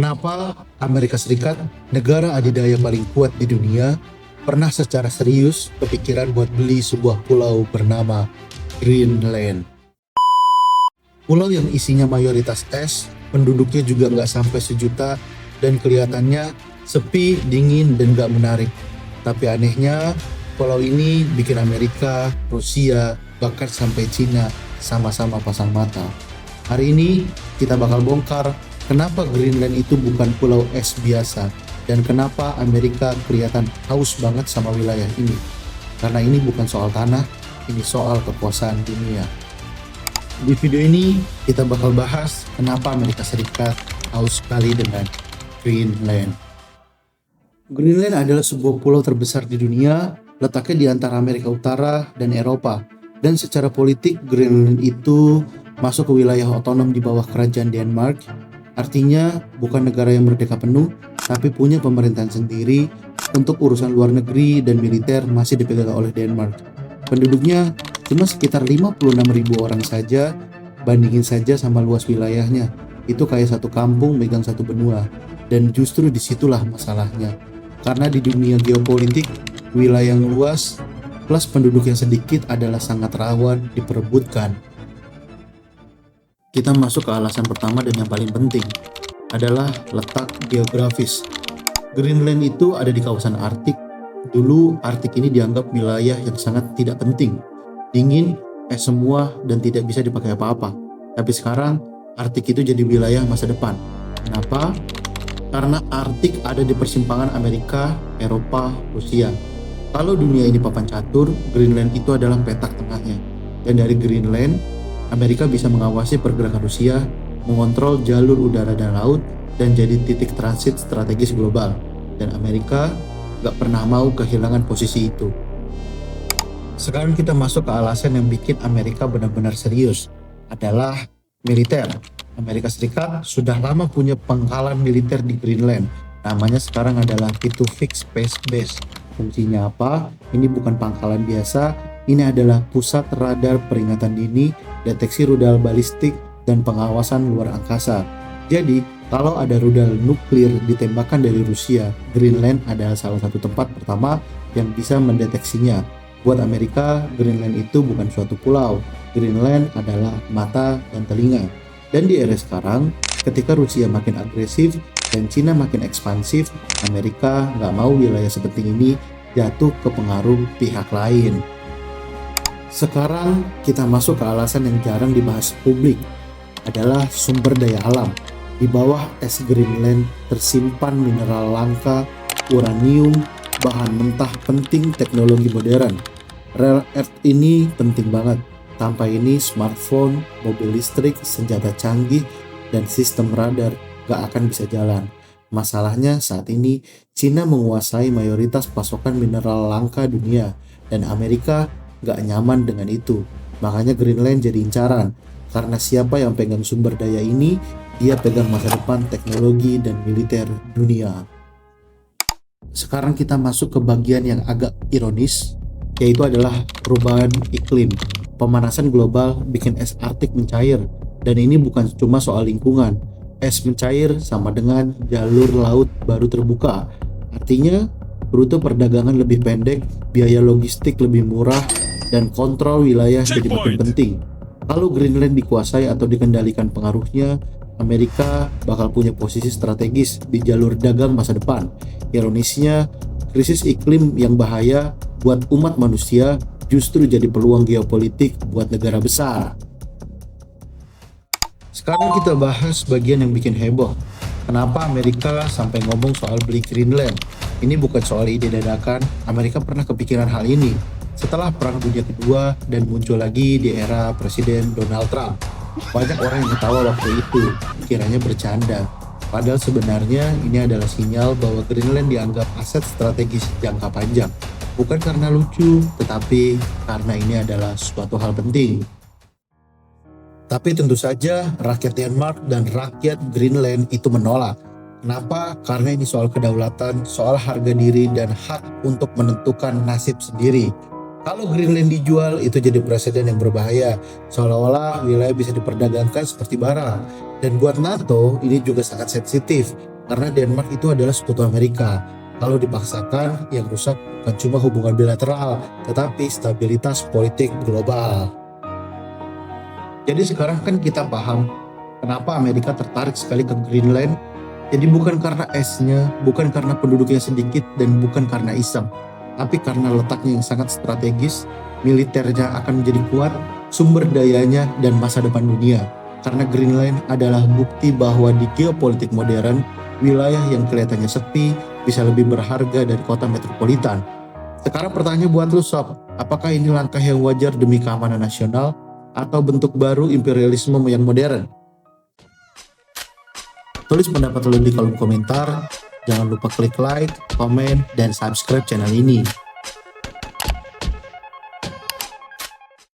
Kenapa Amerika Serikat, negara adidaya paling kuat di dunia, pernah secara serius kepikiran buat beli sebuah pulau bernama Greenland. Pulau yang isinya mayoritas es, penduduknya juga nggak sampai 1 juta, dan kelihatannya sepi, dingin, dan nggak menarik. Tapi anehnya, pulau ini bikin Amerika, Rusia, bahkan sampai Cina sama-sama pasang mata. Hari ini kita bakal bongkar kenapa Greenland itu bukan pulau es biasa, dan kenapa Amerika kelihatan haus banget sama wilayah ini. Karena ini bukan soal tanah, ini soal kekuasaan dunia. Di video ini kita bakal bahas kenapa Amerika Serikat haus sekali dengan Greenland. Greenland adalah sebuah pulau terbesar di dunia, letaknya di antara Amerika Utara dan Eropa. Dan secara politik, Greenland itu masuk ke wilayah otonom di bawah kerajaan Denmark. Artinya bukan negara yang merdeka penuh, tapi punya pemerintahan sendiri. Untuk urusan luar negeri dan militer masih dipegang oleh Denmark. Penduduknya cuma sekitar 56.000 orang saja. Bandingin saja sama luas wilayahnya, itu kayak satu kampung megang satu benua. Dan justru disitulah masalahnya, karena di dunia geopolitik, wilayah yang luas plus penduduk yang sedikit adalah sangat rawan diperebutkan. Kita masuk ke alasan pertama dan yang paling penting, adalah letak geografis. Greenland itu ada di kawasan Arktik. Dulu Arktik ini dianggap wilayah yang sangat tidak penting, dingin, es semua, dan tidak bisa dipakai apa-apa. Tapi sekarang Arktik itu jadi wilayah masa depan. Kenapa? Karena Arktik ada di persimpangan Amerika, Eropa, Rusia. Kalau dunia ini papan catur, Greenland itu adalah petak tengahnya. Dan dari Greenland, Amerika bisa mengawasi pergerakan Rusia, mengontrol jalur udara dan laut, dan jadi titik transit strategis global. Dan Amerika gak pernah mau kehilangan posisi itu. Sekarang kita masuk ke alasan yang bikin Amerika benar-benar serius, adalah militer. Amerika Serikat sudah lama punya pangkalan militer di Greenland. Namanya sekarang adalah Pitufik Space Base. Fungsinya apa? Ini bukan pangkalan biasa, ini adalah pusat radar peringatan dini, deteksi rudal balistik, dan pengawasan luar angkasa. Jadi, kalau ada rudal nuklir ditembakkan dari Rusia, Greenland adalah salah satu tempat pertama yang bisa mendeteksinya. Buat Amerika, Greenland itu bukan suatu pulau. Greenland adalah mata dan telinga. Dan di era sekarang, ketika Rusia makin agresif dan Cina makin ekspansif, Amerika nggak mau wilayah seperti ini jatuh ke pengaruh pihak lain. Sekarang kita masuk ke alasan yang jarang dibahas publik, adalah sumber daya alam. Di bawah es Greenland tersimpan mineral langka, uranium, bahan mentah penting teknologi modern. Rare earth ini penting banget. Tanpa ini smartphone, mobil listrik, senjata canggih, dan sistem radar gak akan bisa jalan. Masalahnya saat ini Cina menguasai mayoritas pasokan mineral langka dunia, dan Amerika gak nyaman dengan itu. Makanya Greenland jadi incaran, karena siapa yang pegang sumber daya ini, dia pegang masa depan teknologi dan militer dunia. Sekarang kita masuk ke bagian yang agak ironis, yaitu adalah perubahan iklim. Pemanasan global bikin es Arktik mencair, dan ini bukan cuma soal lingkungan. Es mencair sama dengan jalur laut baru terbuka. Artinya, rute perdagangan lebih pendek, biaya logistik lebih murah, dan kontrol wilayah jadi makin penting. Kalau Greenland dikuasai atau dikendalikan pengaruhnya, Amerika bakal punya posisi strategis di jalur dagang masa depan. Ironisnya, krisis iklim yang bahaya buat umat manusia justru jadi peluang geopolitik buat negara besar. Sekarang kita bahas bagian yang bikin heboh. Kenapa Amerika sampai ngomong soal beli Greenland? Ini bukan soal ide dadakan, Amerika pernah kepikiran hal ini setelah Perang Dunia Kedua dan muncul lagi di era Presiden Donald Trump. Banyak orang yang ketawa waktu itu, kiranya bercanda. Padahal sebenarnya ini adalah sinyal bahwa Greenland dianggap aset strategis jangka panjang. Bukan karena lucu, tetapi karena ini adalah suatu hal penting. Tapi tentu saja rakyat Denmark dan rakyat Greenland itu menolak. Kenapa? Karena ini soal kedaulatan, soal harga diri dan hak untuk menentukan nasib sendiri. Kalau Greenland dijual, itu jadi presiden yang berbahaya, seolah-olah wilayah bisa diperdagangkan seperti barang. Dan buat NATO, ini juga sangat sensitif, karena Denmark itu adalah sekutu Amerika. Kalau dipaksakan, yang rusak bukan cuma hubungan bilateral, tetapi stabilitas politik global. Jadi sekarang kan kita paham kenapa Amerika tertarik sekali ke Greenland. Jadi bukan karena esnya, bukan karena penduduknya sedikit, dan bukan karena iseng, tapi karena letaknya yang sangat strategis, militernya akan menjadi kuat, sumber dayanya, dan masa depan dunia. Karena Greenland adalah bukti bahwa di geopolitik modern, wilayah yang kelihatannya sepi bisa lebih berharga dari kota metropolitan. Sekarang pertanyaan buat lu Sob, apakah ini langkah yang wajar demi keamanan nasional atau bentuk baru imperialisme yang modern? Tulis pendapat lu di kolom komentar. Jangan lupa klik like, komen, dan subscribe channel ini.